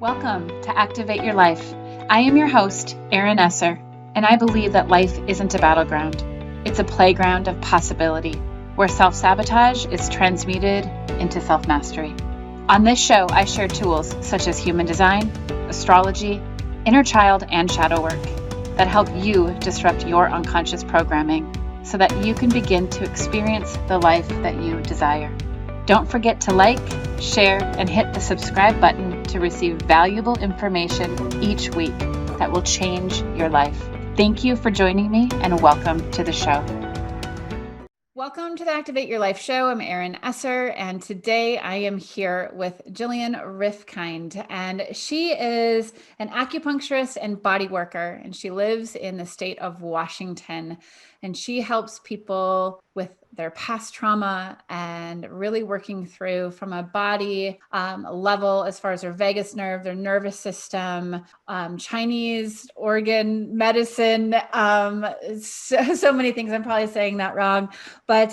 Welcome to Activate Your Life. I am your host, Erin Esser, and I believe that life isn't a battleground. It's a playground of possibility where self-sabotage is transmuted into self-mastery. On this show, I share tools such as human design, astrology, inner child, and shadow work that help you disrupt your unconscious programming so that you can begin to experience the life that you desire. Don't forget to like, share, and hit the subscribe button to receive valuable information each week that will change your life. Thank you for joining me and welcome to the show. Welcome to the Activate Your Life show. I'm Erin Esser, and today I am here with Jillian Rifkind, and she is an acupuncturist and body worker, and she lives in the state of Washington, and she helps people with their past trauma and really working through from a body level as far as their vagus nerve, their nervous system, Chinese organ medicine, so many things. I'm probably saying that wrong, but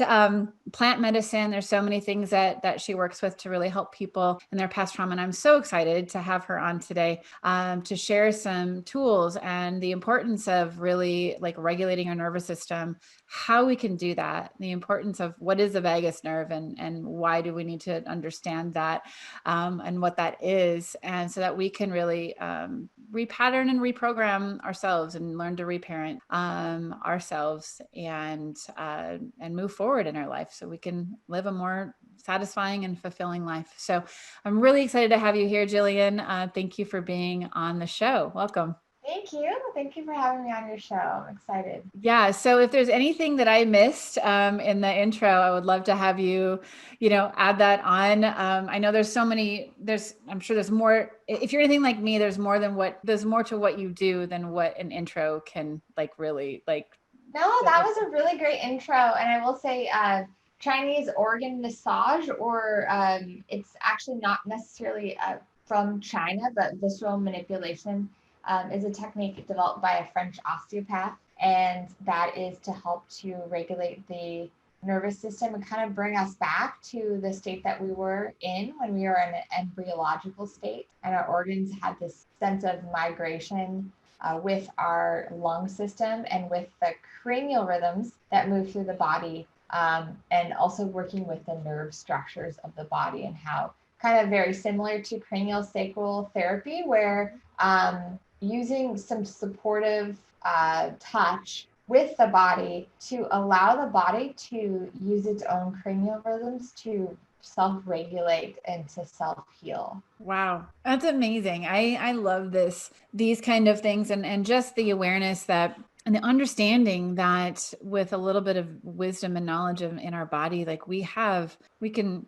plant medicine. There's so many things that she works with to really help people in their past trauma. And I'm so excited to have her on today to share some tools and the importance of really like regulating our nervous system, how we can do that, the importance of what is the vagus nerve and why do we need to understand that and what that is. And so that we can really repattern and reprogram ourselves and learn to reparent ourselves and move forward in our life so we can live a more satisfying and fulfilling life. So I'm really excited to have you here, Jillian. Thank you for being on the show. Welcome. Thank you. Thank you for having me on your show. I'm excited. Yeah. So if there's anything that I missed in the intro, I would love to have you, add that on. I know there's so many, I'm sure there's more. If you're anything like me, there's more to what you do than what an intro can really. No, that was a really great intro. And I will say Chinese organ massage, or it's actually not necessarily from China, but visceral manipulation is a technique developed by a French osteopath. And that is to help to regulate the nervous system and kind of bring us back to the state that we were in when we were in an embryological state. And our organs had this sense of migration with our lung system and with the cranial rhythms that move through the body, and also working with the nerve structures of the body and how kind of very similar to cranial sacral therapy, where using some supportive touch with the body to allow the body to use its own cranial rhythms to self-regulate and to self-heal. Wow. That's amazing. I love these kind of things and just the awareness that and the understanding that with a little bit of wisdom and knowledge in our body, like we can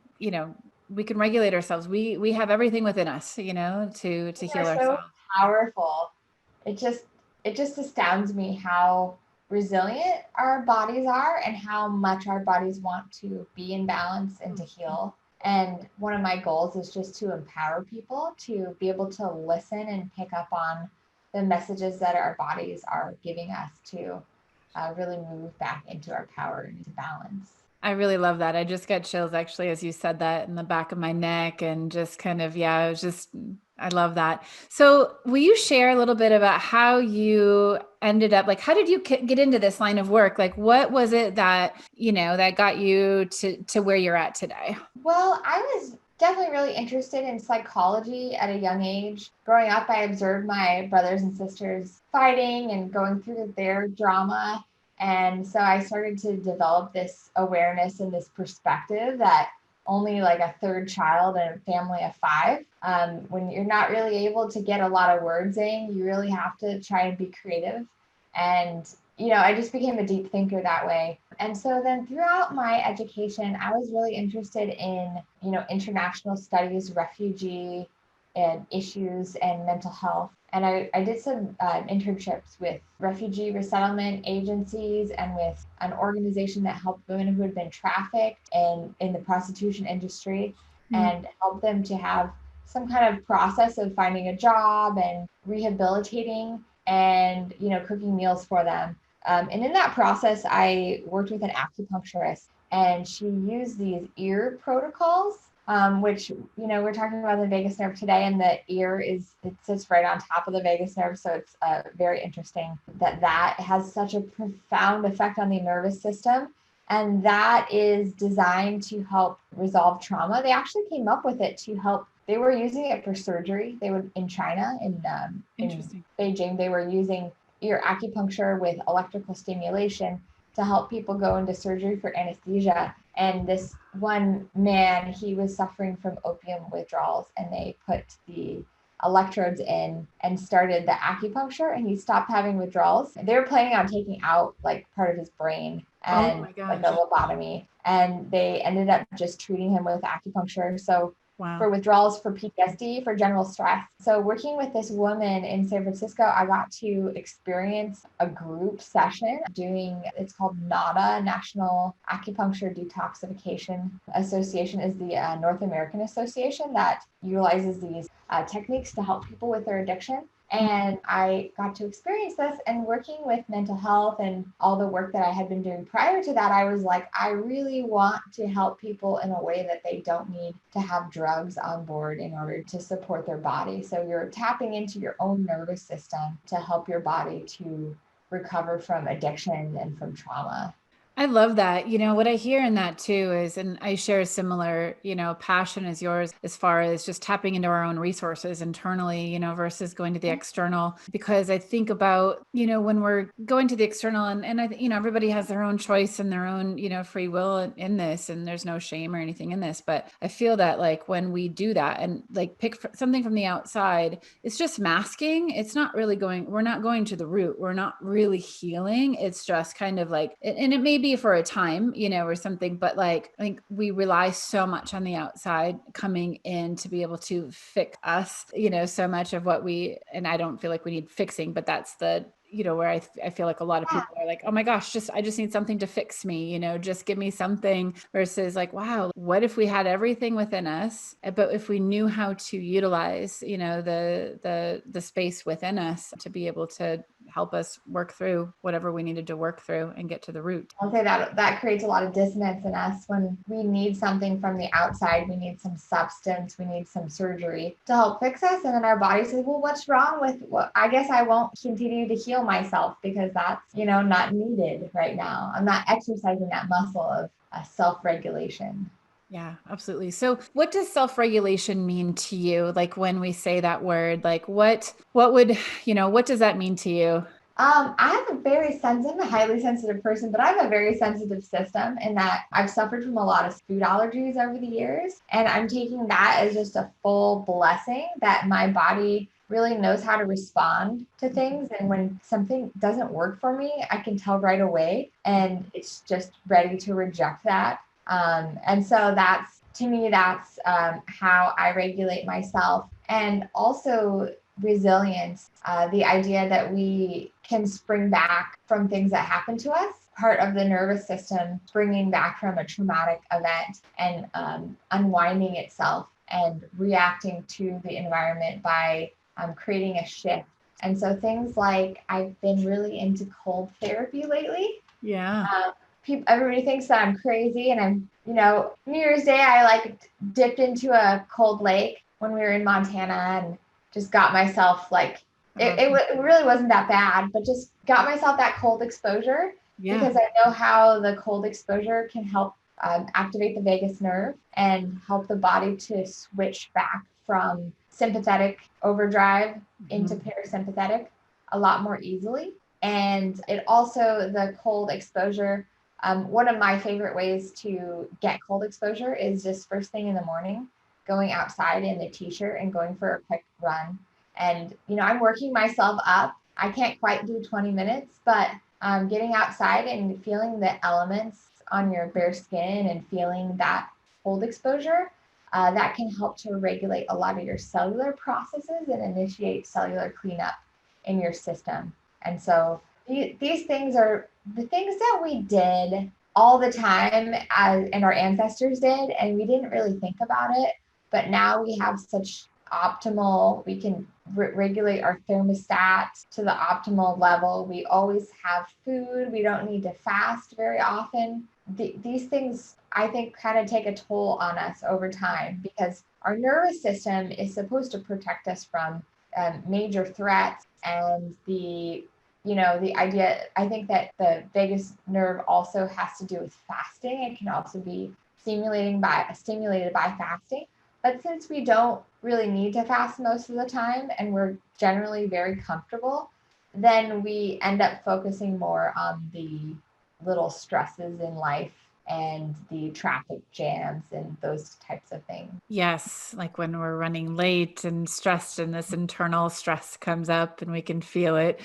regulate ourselves. We have everything within us, to heal Are so ourselves. powerful. It just astounds me how resilient our bodies are and how much our bodies want to be in balance and to heal. And one of my goals is just to empower people to be able to listen and pick up on the messages that our bodies are giving us to really move back into our power and into balance. I really love that. I just got chills actually as you said that in the back of my neck and just kind of, I love that. So will you share a little bit about how you ended up, like, how did you get into this line of work? Like, what was it that, that got you to where you're at today? Well, I was definitely really interested in psychology at a young age. Growing up, I observed my brothers and sisters fighting and going through their drama. And so I started to develop this awareness and this perspective that only like a third child in a family of five, when you're not really able to get a lot of words in, you really have to try and be creative. And I just became a deep thinker that way. And so then throughout my education, I was really interested in, international studies, refugee and issues and mental health. And I did some internships with refugee resettlement agencies and with an organization that helped women who had been trafficked and in the prostitution industry, and helped them to have some kind of process of finding a job and rehabilitating and, cooking meals for them. And in that process, I worked with an acupuncturist, and she used these ear protocols which, we're talking about the vagus nerve today, and the ear it sits right on top of the vagus nerve. So it's very interesting that has such a profound effect on the nervous system. And that is designed to help resolve trauma. They actually came up with it to help. They were using it for surgery. They would in China, in Beijing, they were using ear acupuncture with electrical stimulation to help people go into surgery for anesthesia. And this one man, he was suffering from opium withdrawals, and they put the electrodes in and started the acupuncture, and he stopped having withdrawals. They were planning on taking out like part of his brain and like a lobotomy, and they ended up just treating him with acupuncture. So for withdrawals, for PTSD, for general stress. So working with this woman in San Francisco, I got to experience a group session it's called NADA, National Acupuncture Detoxification Association, is the North American association that utilizes these techniques to help people with their addiction. And I got to experience this, and working with mental health and all the work that I had been doing prior to that, I was like, I really want to help people in a way that they don't need to have drugs on board in order to support their body. So you're tapping into your own nervous system to help your body to recover from addiction and from trauma. I love that. What I hear in that too is, and I share a similar, passion as yours as far as just tapping into our own resources internally, versus going to the external. Because I think about, when we're going to the external, and I, everybody has their own choice and their own, free will in this, and there's no shame or anything in this. But I feel that like when we do that and like pick something from the outside, it's just masking. It's not really we're not going to the root. We're not really healing. It's just kind of like, and it may be for a time, or something, but like, I think we rely so much on the outside coming in to be able to fix us, so much of and I don't feel like we need fixing, but that's where I feel like a lot of people are like, oh my gosh, I just need something to fix me, just give me something, versus like, wow, what if we had everything within us, but if we knew how to utilize, the space within us to be able to help us work through whatever we needed to work through and get to the root. I'll say that creates a lot of dissonance in us when we need something from the outside. We need some substance, we need some surgery to help fix us. And then our body says, well, what's wrong with I guess I won't continue to heal myself because that's, not needed right now. I'm not exercising that muscle of self-regulation. Yeah, absolutely. So what does self-regulation mean to you? Like when we say that word, like what does that mean to you? I have I'm a highly sensitive person, but I have a very sensitive system in that I've suffered from a lot of food allergies over the years. And I'm taking that as just a full blessing that my body really knows how to respond to things. And when something doesn't work for me, I can tell right away, and it's just ready to reject that. And so to me, that's how I regulate myself. And also resilience, the idea that we can spring back from things that happen to us, part of the nervous system springing back from a traumatic event and unwinding itself and reacting to the environment by creating a shift. And so things like I've been really into cold therapy lately. Yeah. Everybody thinks that I'm crazy, and I'm, New Year's Day, I like dipped into a cold lake when we were in Montana and just got myself like, it really wasn't that bad, but just got myself that cold exposure because I know how the cold exposure can help activate the vagus nerve and help the body to switch back from sympathetic overdrive into parasympathetic a lot more easily. And it also, the cold exposure, one of my favorite ways to get cold exposure is just first thing in the morning, going outside in a t-shirt and going for a quick run. And, I'm working myself up. I can't quite do 20 minutes, but getting outside and feeling the elements on your bare skin and feeling that cold exposure, that can help to regulate a lot of your cellular processes and initiate cellular cleanup in your system. And so these things are the things that we did all the time and our ancestors did, and we didn't really think about it. But now we have such we can regulate our thermostat to the optimal level. We always have food. We don't need to fast very often. these things, I think, kind of take a toll on us over time, because our nervous system is supposed to protect us from major threats. And the idea, I think that the vagus nerve also has to do with fasting. It can also be stimulated by fasting. But since we don't really need to fast most of the time and we're generally very comfortable, then we end up focusing more on the little stresses in life and the traffic jams and those types of things. Yes, like when we're running late and stressed and this internal stress comes up and we can feel it,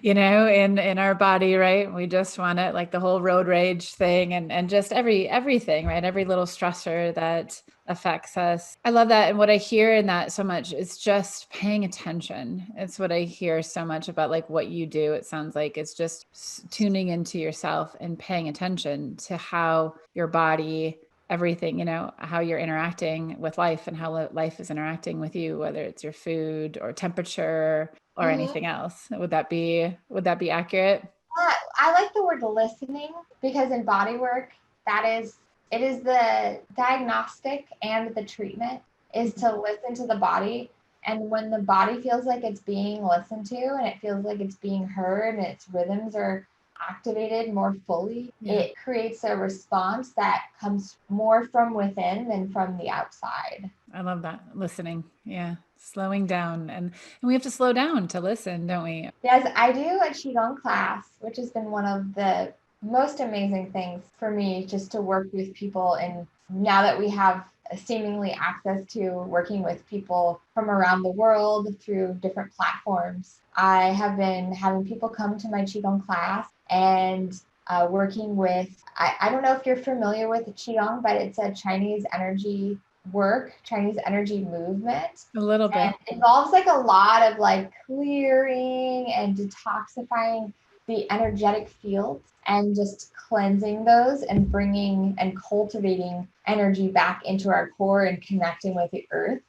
in our body, right? We just want it, like the whole road rage thing and just everything, right? Every little stressor that affects us. I love that. And what I hear in that so much is just paying attention. It's what I hear so much about, like what you do. It sounds like it's just tuning into yourself and paying attention to how your body, everything, how you're interacting with life and how life is interacting with you, whether it's your food or temperature or anything else. Would that be accurate? I like the word listening, because in body work, it is the diagnostic and the treatment is to listen to the body. And when the body feels like it's being listened to and it feels like it's being heard and its rhythms are activated more fully, it creates a response that comes more from within than from the outside. I love that. Listening. Yeah. Slowing down. And we have to slow down to listen, don't we? Yes, I do a Qigong class, which has been one of the most amazing things for me, just to work with people. And now that we have seemingly access to working with people from around the world through different platforms, I have been having people come to my Qigong class and working with, I don't know if you're familiar with Qigong, but it's a Chinese energy movement. A little bit. And it involves like a lot of like clearing and detoxifying the energetic fields and just cleansing those and bringing and cultivating energy back into our core and connecting with the earth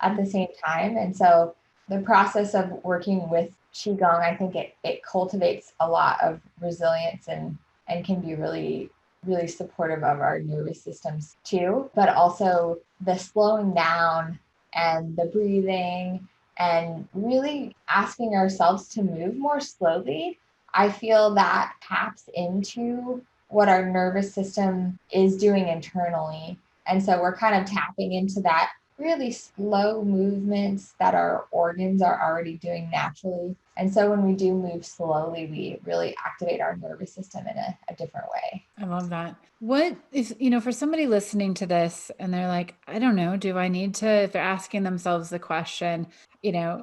at the same time. And so the process of working with Qigong, I think it cultivates a lot of resilience and can be really, really supportive of our nervous systems too, but also the slowing down and the breathing and really asking ourselves to move more slowly. I feel that taps into what our nervous system is doing internally. And so we're kind of tapping into that really slow movements that our organs are already doing naturally. And so when we do move slowly, we really activate our nervous system in a different way. I love that. What is, for somebody listening to this and they're like, I don't know, do I need to, if they're asking themselves the question,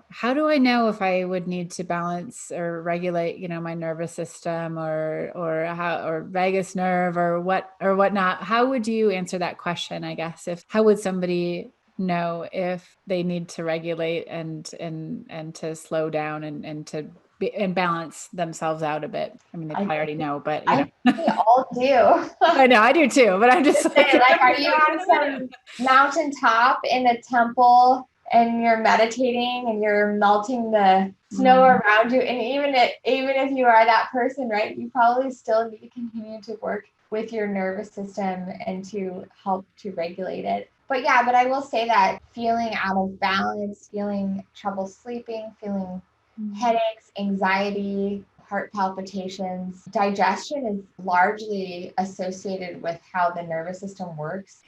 how do I know if I would need to balance or regulate, my nervous system or vagus nerve or whatnot? How would you answer that question? I guess, how would somebody know if they need to regulate and to slow down and to and balance themselves out a bit? I mean, they probably already know, but I think we all do. I know I do too, but I'm just like, are you on some mountaintop in a temple and you're meditating and you're melting the snow around you? And even if you are that person, right, you probably still need to continue to work with your nervous system and to help to regulate it. But I will say that feeling out of balance, feeling trouble sleeping, feeling headaches, anxiety, heart palpitations, digestion is largely associated with how the nervous system works.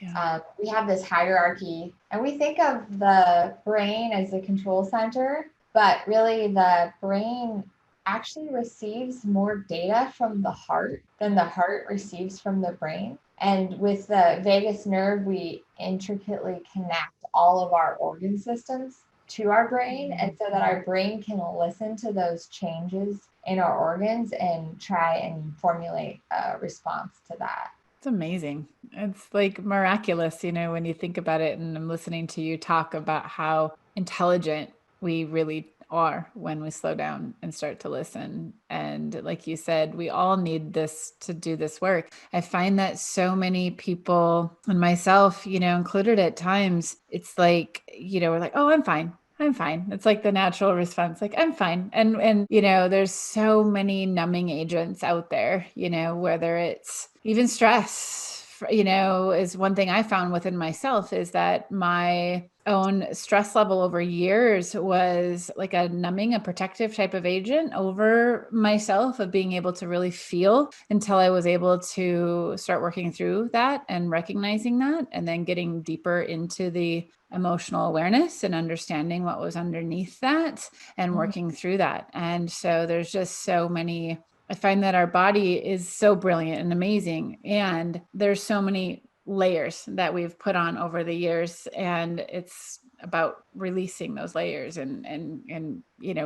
We have this hierarchy, and we think of the brain as the control center, but really the brain actually receives more data from the heart than the heart receives from the brain. And with the vagus nerve, we intricately connect all of our organ systems to our brain, and so that our brain can listen to those changes in our organs and try and formulate a response to that. It's amazing. It's like miraculous, when you think about it. And I'm listening to you talk about how intelligent we really are when we slow down and start to listen. And like you said, we all need this to do this work. I find that so many people, and myself, included at times, it's like, we're like, oh, I'm fine. I'm fine. It's like the natural response, like, I'm fine. And, there's so many numbing agents out there, whether it's even stress, is one thing I found within myself is that my own stress level over years was like a numbing, a protective type of agent over myself of being able to really feel until I was able to start working through that and recognizing that and then getting deeper into the emotional awareness and understanding what was underneath that and working through that. And so there's just so many. I find that our body is so brilliant and amazing, and there's so many layers that we've put on over the years, and it's about releasing those layers and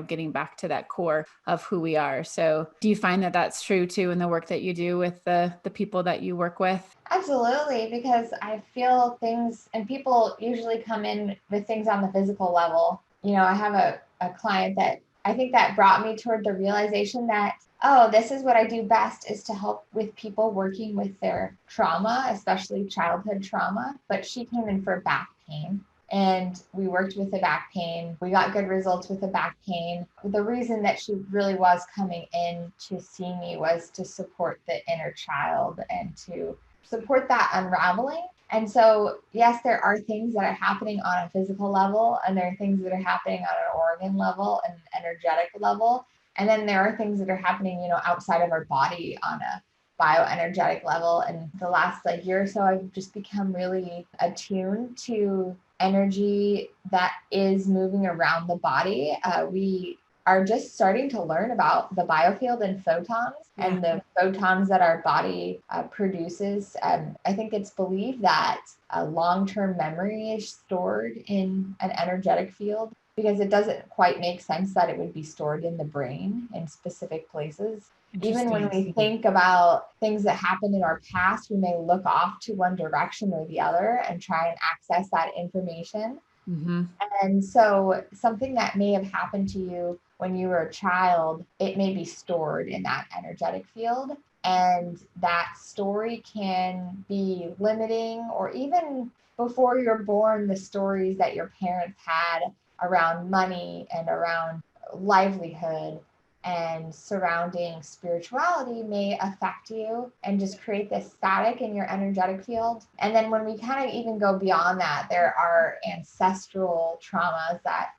getting back to that core of who we are. So do you find that that's true too in the work that you do with the people that you work with? Absolutely, because I feel things, and people usually come in with things on the physical level. I have a client that I think that brought me toward the realization that, oh, this is what I do best, is to help with people working with their trauma, especially childhood trauma. But she came in for back pain. And we worked with the back pain. We got good results with the back pain. The reason that she really was coming in to see me was to support the inner child and to support that unraveling. And so, yes, there are things that are happening on a physical level, and there are things that are happening on an organ level and an energetic level. And then there are things that are happening, outside of our body on a bioenergetic level. And the last year or so, I've just become really attuned to energy that is moving around the body. We are just starting to learn about the biofield and photons and the photons that our body produces. I think it's believed that long-term memory is stored in an energetic field, because it doesn't quite make sense that it would be stored in the brain in specific places. Even when we think about things that happened in our past, we may look off to one direction or the other and try and access that information. Mm-hmm. And so something that may have happened to you when you were a child, it may be stored in that energetic field. And that story can be limiting, or even before you're born, the stories that your parents had around money and around livelihood and surrounding spirituality may affect you and just create this static in your energetic field. And then when we kind of even go beyond that, there are ancestral traumas that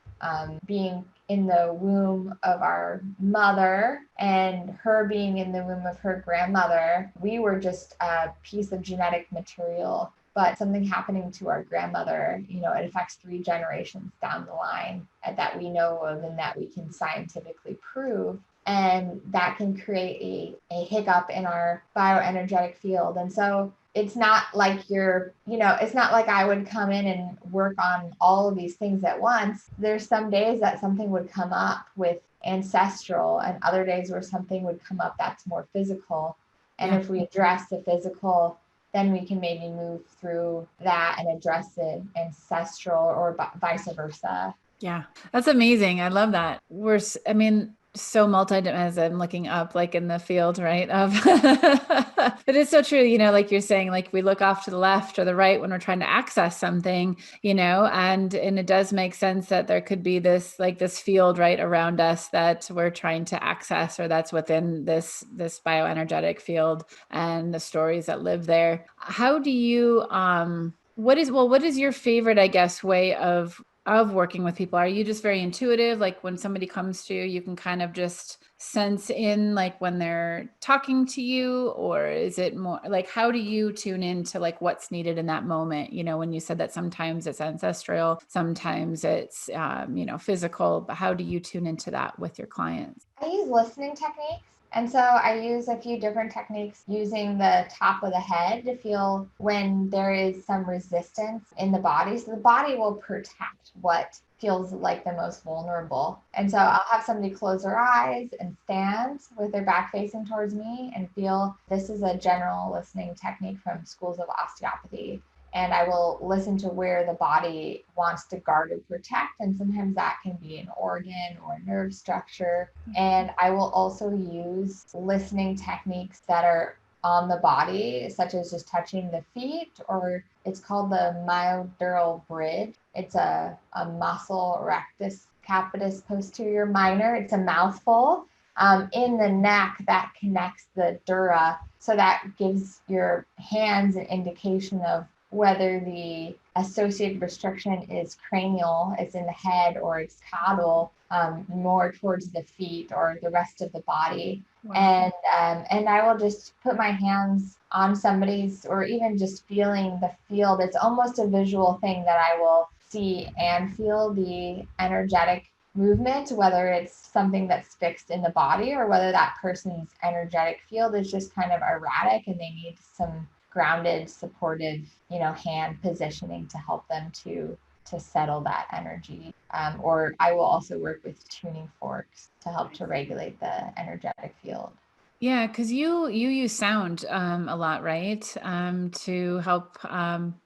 being in the womb of our mother and her being in the womb of her grandmother, we were just a piece of genetic material. But something happening to our grandmother, it affects 3 generations down the line that we know of and that we can scientifically prove. And that can create a hiccup in our bioenergetic field. And so it's not like it's not like I would come in and work on all of these things at once. There's some days that something would come up with ancestral, and other days where something would come up that's more physical. And if we address the physical, then we can maybe move through that and address the ancestral, or vice versa. Yeah, that's amazing. I love that. So as I'm looking up, like in the field, right? But it's so true, like you're saying, like we look off to the left or the right when we're trying to access something, and it does make sense that there could be this field right around us that we're trying to access, or that's within this bioenergetic field and the stories that live there. How do you, what is your favorite, I guess, way of working with people? Are you just very intuitive? Like when somebody comes to you, you can kind of just sense in like when they're talking to you, or is it more like, how do you tune into like what's needed in that moment? When you said that sometimes it's ancestral, sometimes it's, physical, but how do you tune into that with your clients? I use listening techniques. And so I use a few different techniques, using the top of the head to feel when there is some resistance in the body. So the body will protect what feels like the most vulnerable. And so I'll have somebody close their eyes and stand with their back facing towards me and feel. This is a general listening technique from schools of osteopathy. And I will listen to where the body wants to guard or protect. And sometimes that can be an organ or a nerve structure. And I will also use listening techniques that are on the body, such as just touching the feet, or it's called the myodural bridge. It's a muscle rectus capitis posterior minor. It's a mouthful in the neck that connects the dura. So that gives your hands an indication of whether the associated restriction is cranial, it's in the head, or it's caudal, more towards the feet or the rest of the body. Wow. And I will just put my hands on somebody's, or even just feeling the field. It's almost a visual thing that I will see and feel the energetic movement, whether it's something that's fixed in the body or whether that person's energetic field is just kind of erratic and they need some grounded, supportive, hand positioning to help them to settle that energy. Or I will also work with tuning forks to help to regulate the energetic field. Yeah, because you use sound a lot, right? To help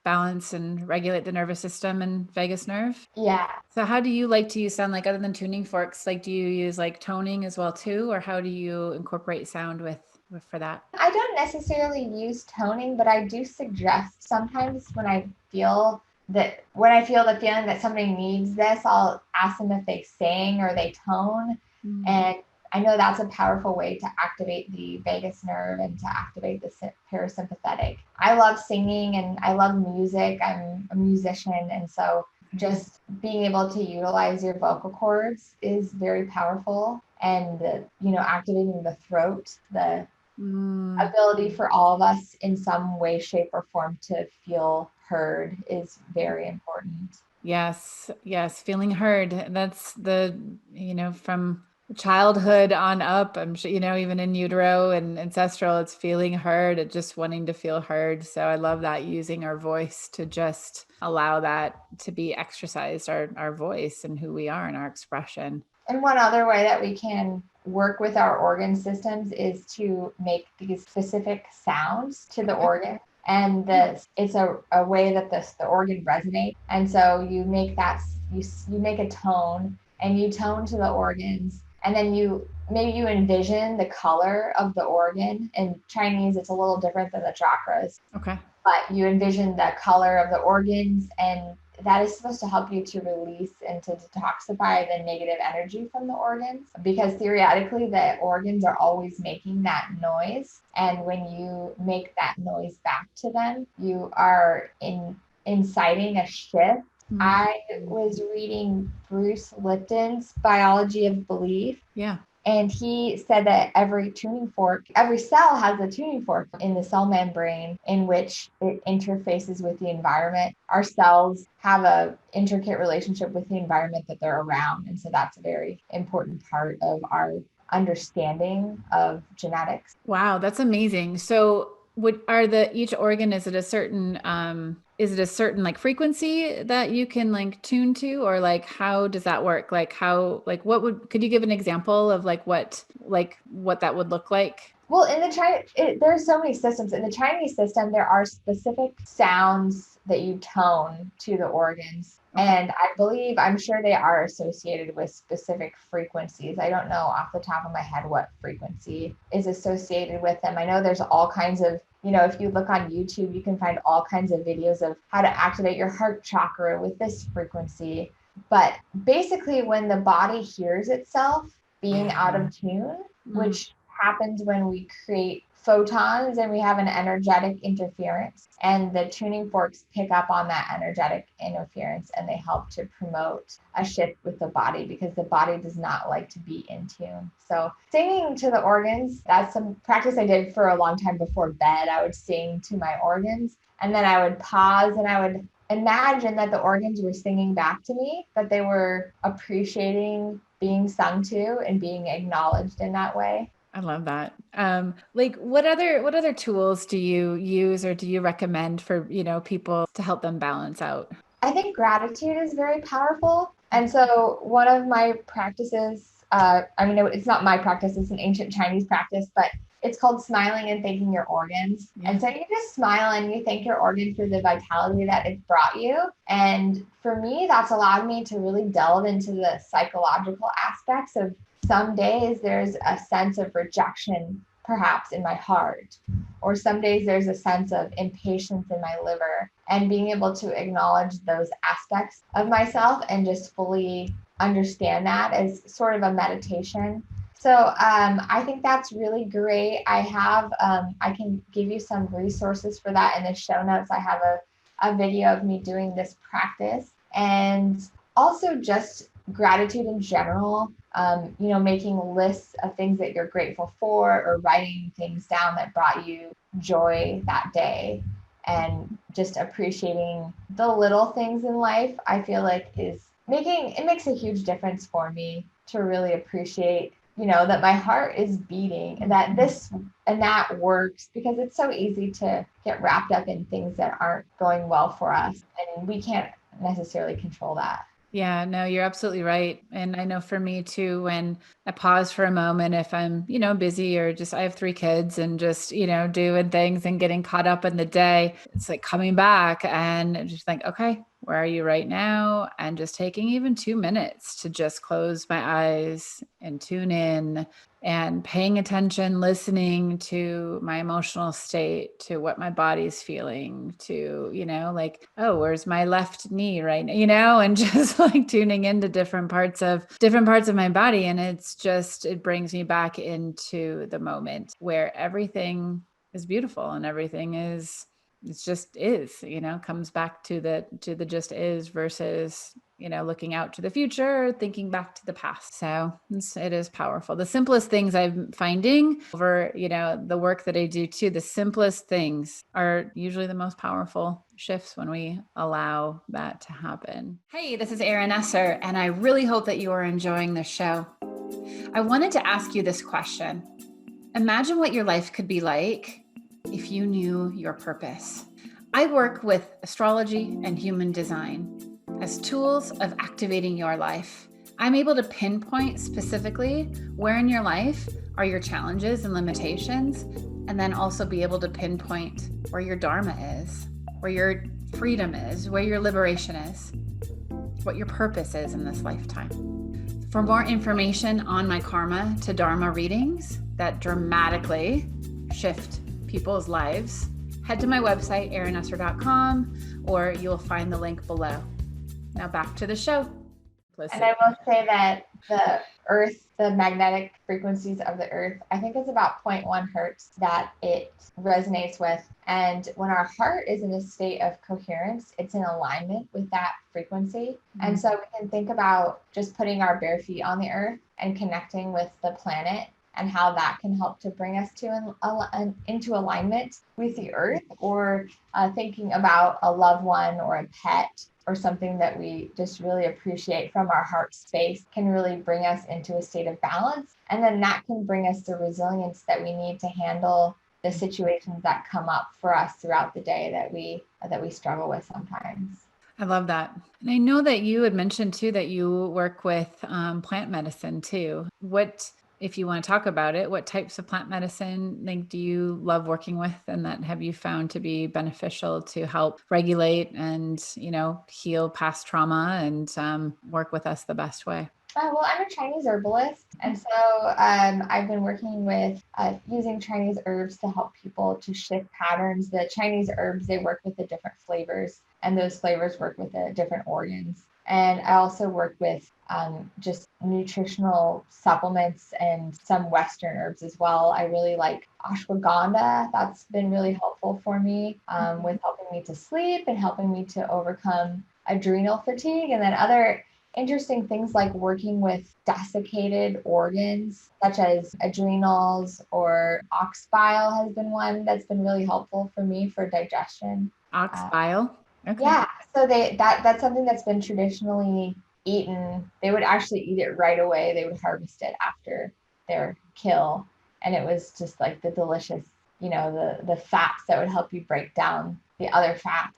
balance and regulate the nervous system and vagus nerve. Yeah. So how do you like to use sound, like other than tuning forks? Like, do you use like toning as well too, or how do you incorporate sound for that? I don't necessarily use toning, but I do suggest sometimes when I feel the feeling that somebody needs this, I'll ask them if they sing or they tone. Mm-hmm. And I know that's a powerful way to activate the vagus nerve and to activate the parasympathetic. I love singing and I love music. I'm a musician. And so just being able to utilize your vocal cords is very powerful. And, activating the throat, the ability for all of us in some way, shape, or form to feel heard is very important. Yes. Feeling heard. That's from childhood on up, I'm sure, even in utero and ancestral, it's feeling heard, and just wanting to feel heard. So I love that, using our voice to just allow that to be exercised, our voice and who we are and our expression. And one other way that we can work with our organ systems is to make these specific sounds to the organ. And it's a way that the organ resonates. And so you make you make a tone and you tone to the organs. And then you envision the color of the organ. In Chinese, it's a little different than the chakras. Okay. But you envision the color of the organs, and that is supposed to help you to release and to detoxify the negative energy from the organs, because theoretically the organs are always making that noise. And when you make that noise back to them, you are inciting a shift. Mm-hmm. I was reading Bruce Lipton's Biology of Belief. Yeah. And he said that every cell has a tuning fork in the cell membrane in which it interfaces with the environment. Our cells have an intricate relationship with the environment that they're around. And so that's a very important part of our understanding of genetics. Wow, that's amazing. So each organ, is it a certain like frequency that you can like tune to, or like how does that work? Like could you give an example of like what that would look like? Well, in the there's so many systems. In the Chinese system, there are specific sounds that you tone to the organs. Okay. And I'm sure they are associated with specific frequencies. I don't know off the top of my head what frequency is associated with them. I know there's all kinds of, if you look on YouTube, you can find all kinds of videos of how to activate your heart chakra with this frequency. But basically, when the body hears itself being out of tune, which happens when we create photons and we have an energetic interference, and the tuning forks pick up on that energetic interference and they help to promote a shift with the body, because the body does not like to be in tune. So singing to the organs, that's some practice I did for a long time before bed. I would sing to my organs, and then I would pause and I would imagine that the organs were singing back to me, that they were appreciating being sung to and being acknowledged in that way. I love that. Like what other tools do you use or do you recommend for, people to help them balance out? I think gratitude is very powerful. And so one of my practices, it's not my practice, it's an ancient Chinese practice, but it's called smiling and thanking your organs. Yeah. And so you just smile and you thank your organ for the vitality that it brought you. And for me, that's allowed me to really delve into the psychological aspects of some days there's a sense of rejection, perhaps in my heart, or some days there's a sense of impatience in my liver. and being able to acknowledge those aspects of myself and just fully understand that as sort of a meditation. So I think that's really great. I can give you some resources for that in the show notes. I have a video of me doing this practice, and also just gratitude in general. Making lists of things that you're grateful for, or writing things down that brought you joy that day, and just appreciating the little things in life. I feel like it makes a huge difference for me to really appreciate, that my heart is beating, and that this and that works, because it's so easy to get wrapped up in things that aren't going well for us, and we can't necessarily control that. Yeah, no, you're absolutely right. And I know for me too, when I pause for a moment, if I'm, busy, or just I have 3 kids and just, doing things and getting caught up in the day, it's like coming back and just think, okay, where are you right now? And just taking even 2 minutes to just close my eyes and tune in and paying attention, listening to my emotional state, to what my body's feeling, to, like, oh, where's my left knee right now, and just like tuning into different parts of my body. And it brings me back into the moment where everything is beautiful and everything is, it's just is, comes back to the just is, versus, looking out to the future, thinking back to the past. So it is powerful. The simplest things I'm finding over, the work that I do too, the simplest things are usually the most powerful shifts when we allow that to happen. Hey, this is Erin Esser, and I really hope that you are enjoying this show. I wanted to ask you this question. Imagine what your life could be like if you knew your purpose. I work with astrology and human design as tools of activating your life. I'm able to pinpoint specifically where in your life are your challenges and limitations, and then also be able to pinpoint where your dharma is, where your freedom is, where your liberation is, what your purpose is in this lifetime. For more information on my karma to dharma readings that dramatically shift people's lives, head to my website, erinesser.com, or you'll find the link below. Now back to the show. And I will say that the magnetic frequencies of the earth, I think it's about 0.1 hertz that it resonates with. And when our heart is in a state of coherence, it's in alignment with that frequency. Mm-hmm. And so we can think about just putting our bare feet on the earth and connecting with the planet, and how that can help to bring us into alignment with the earth, or thinking about a loved one or a pet or something that we just really appreciate from our heart space, can really bring us into a state of balance. And then that can bring us the resilience that we need to handle the situations that come up for us throughout the day that we struggle with sometimes. I love that. And I know that you had mentioned too that you work with plant medicine too. If you want to talk about it, what types of plant medicine do you love working with, and that have you found to be beneficial to help regulate and, heal past trauma and work with us the best way? Well, I'm a Chinese herbalist, and so I've been working with using Chinese herbs to help people to shift patterns. The Chinese herbs, they work with the different flavors, and those flavors work with the different organs. And I also work with just nutritional supplements and some Western herbs as well. I really like ashwagandha. That's been really helpful for me with helping me to sleep and helping me to overcome adrenal fatigue. And then other interesting things like working with desiccated organs, such as adrenals, or ox bile has been one that's been really helpful for me for digestion. Ox bile? Okay. Yeah, so that's something that's been traditionally eaten. They would actually eat it right away. They would harvest it after their kill, and it was just like the delicious, the fats that would help you break down the other fat.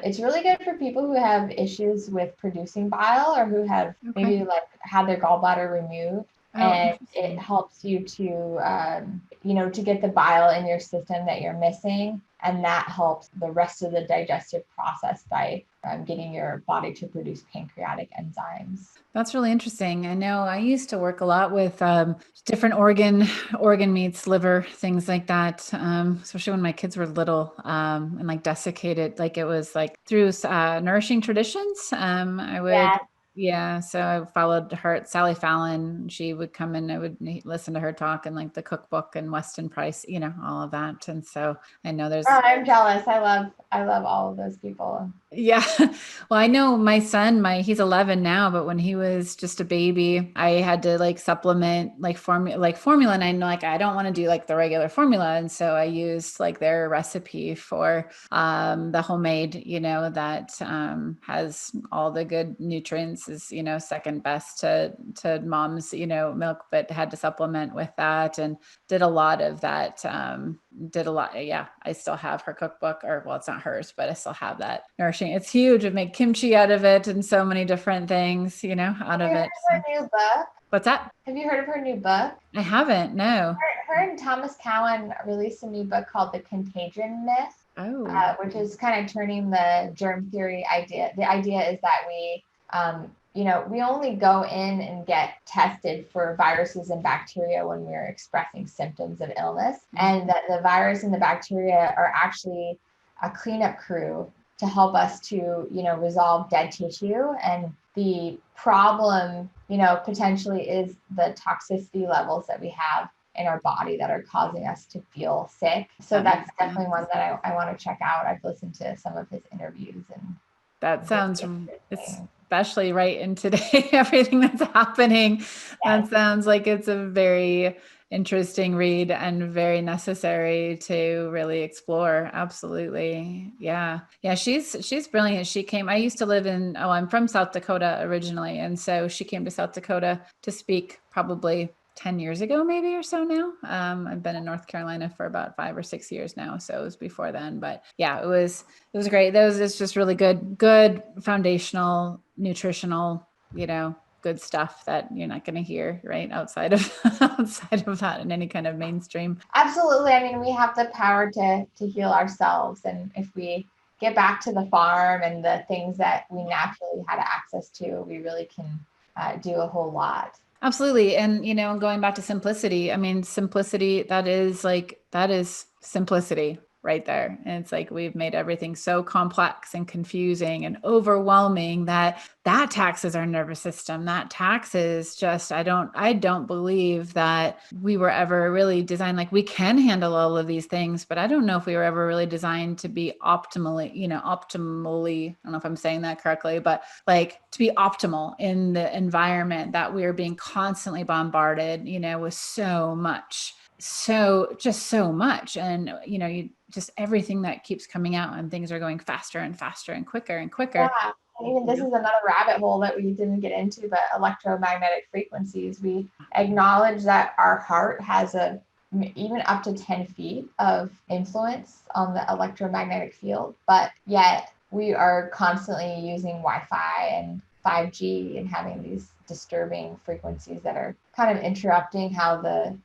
It's really good for people who have issues with producing bile, or who have maybe had their gallbladder removed. And it helps you to, to get the bile in your system that you're missing. And that helps the rest of the digestive process by getting your body to produce pancreatic enzymes. That's really interesting. I know I used to work a lot with different organ meats, liver, things like that. Especially when my kids were little and like desiccated, like it was like through nourishing traditions. I would, Yeah. yeah. So I followed her, Sally Fallon. She would come in. I would listen to her talk and like the cookbook and Weston Price, all of that. And so I know Oh, there's I'm jealous. I love all of those people. yeah. Well, I know my son, he's 11 now, but when he was just a baby, I had to like supplement like formula. And I know like I don't want to do like the regular formula. And so I used like their recipe for the homemade, that has all the good nutrients, is, second best to mom's, milk, but had to supplement with that and did a lot of that. Did a lot. Yeah. I still have her cookbook, or well, it's not hers, but I still have that nourishing. It's huge. We make kimchi out of it and so many different things, out Have of you heard it. of So her new book? what's that? Have you heard of her new book? I haven't. No. Her and Thomas Cowan released a new book called The Contagion Myth, Oh, which is kind of turning the germ theory idea. The idea is that we only go in and get tested for viruses and bacteria when we're expressing symptoms of illness, and that the virus and the bacteria are actually a cleanup crew to help us to, resolve dead tissue. And the problem, potentially is the toxicity levels that we have in our body that are causing us to feel sick. So that's definitely one that I want to check out. I've listened to some of his interviews, and that sounds, it's especially right in today, everything that's happening. That yes. sounds like it's a very interesting read and very necessary to really explore. Absolutely. Yeah. Yeah. She's brilliant. I used to live I'm from South Dakota originally. And so she came to South Dakota to speak probably 10 years ago, maybe, or so now. I've been in North Carolina for about 5 or 6 years now. So it was before then, but yeah, it was great. It's just really good foundational, nutritional, good stuff that you're not going to hear right outside of outside of that in any kind of mainstream. Absolutely. I mean, we have the power to heal ourselves. And if we get back to the farm and the things that we naturally had access to, we really can do a whole lot. Absolutely. And, going back to simplicity, I mean, simplicity, that is simplicity right there. And it's like we've made everything so complex and confusing and overwhelming that taxes our nervous system. That taxes just, I don't believe that we were ever really designed, like we can handle all of these things, but I don't know if we were ever really designed to be optimally, I don't know if I'm saying that correctly, but like to be optimal in the environment that we're being constantly bombarded, with just so much. And, you just everything that keeps coming out and things are going faster and faster and quicker and quicker. Yeah. And even this is another rabbit hole that we didn't get into, but electromagnetic frequencies. We acknowledge that our heart has even up to 10 feet of influence on the electromagnetic field, but yet we are constantly using Wi-Fi and 5G and having these disturbing frequencies that are kind of interrupting how the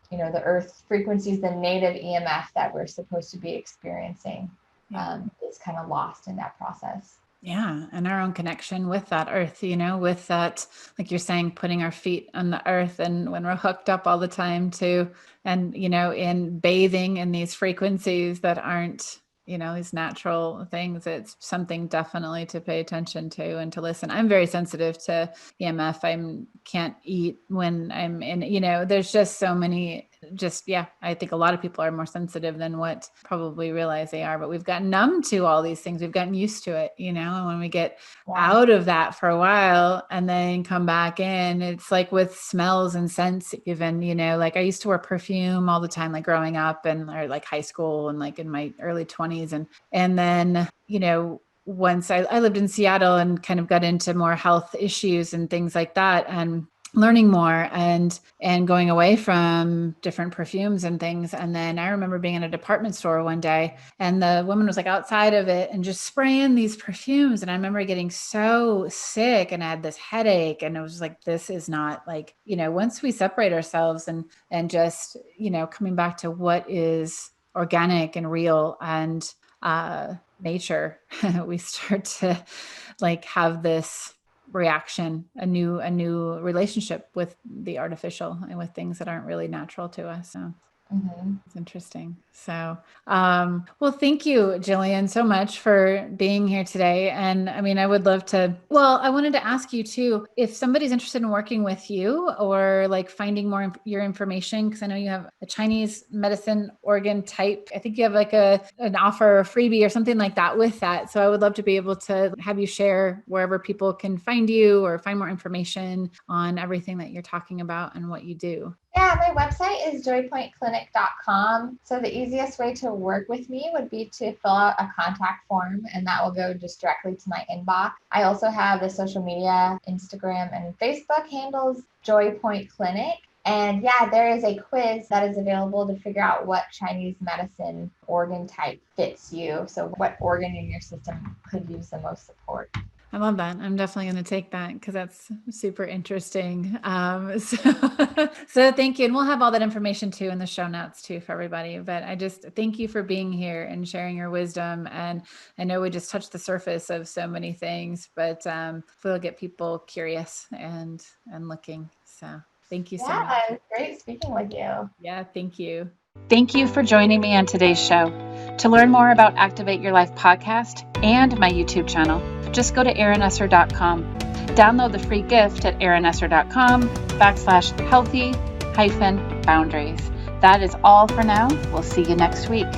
earth frequencies, the native EMF that we're supposed to be experiencing, is kind of lost in that process. Yeah. And our own connection with that earth, with that, like you're saying, putting our feet on the earth, and when we're hooked up all the time to, and, in bathing in these frequencies that aren't, these natural things, it's something definitely to pay attention to and to listen. I'm very sensitive to EMF. Can't eat when I'm in, there's just so many, yeah, I think a lot of people are more sensitive than what probably realize they are, but we've gotten numb to all these things. We've gotten used to it, and when we get out of that for a while and then come back in, it's like with smells and scents, even, like I used to wear perfume all the time, like growing up or like high school and like in my early 20s. And then, once I lived in Seattle and kind of got into more health issues and things like that, and learning more and going away from different perfumes and things. And then I remember being in a department store one day, and the woman was like outside of it and just spraying these perfumes. And I remember getting so sick and I had this headache, and it was like, this is not like, once we separate ourselves and just, coming back to what is organic and real and nature, we start to like have this reaction, a new relationship with the artificial and with things that aren't really natural to us. So it's interesting. So, well, thank you, Jillian, so much for being here today. And I mean, I would love to, well, I wanted to ask you too, if somebody's interested in working with you or like finding more your information, because I know you have a Chinese medicine organ type. I think you have like an offer or a freebie or something like that with that. So I would love to be able to have you share wherever people can find you or find more information on everything that you're talking about and what you do. Yeah, my website is joypointclinic.com. So the easiest way to work with me would be to fill out a contact form, and that will go just directly to my inbox. I also have the social media, Instagram and Facebook handles, Joypoint Clinic. And yeah, there is a quiz that is available to figure out what Chinese medicine organ type fits you. So what organ in your system could use the most support. I love that. I'm definitely going to take that because that's super interesting. So thank you. And we'll have all that information too in the show notes too for everybody. But I just thank you for being here and sharing your wisdom. And I know we just touched the surface of so many things, but we'll get people curious and looking. So thank you so much. Yeah, it's great speaking with you. Yeah, thank you. Thank you for joining me on today's show. To learn more about Activate Your Life podcast and my YouTube channel, just go to erinesser.com. Download the free gift at erinesser.com/healthy-boundaries. That is all for now. We'll see you next week.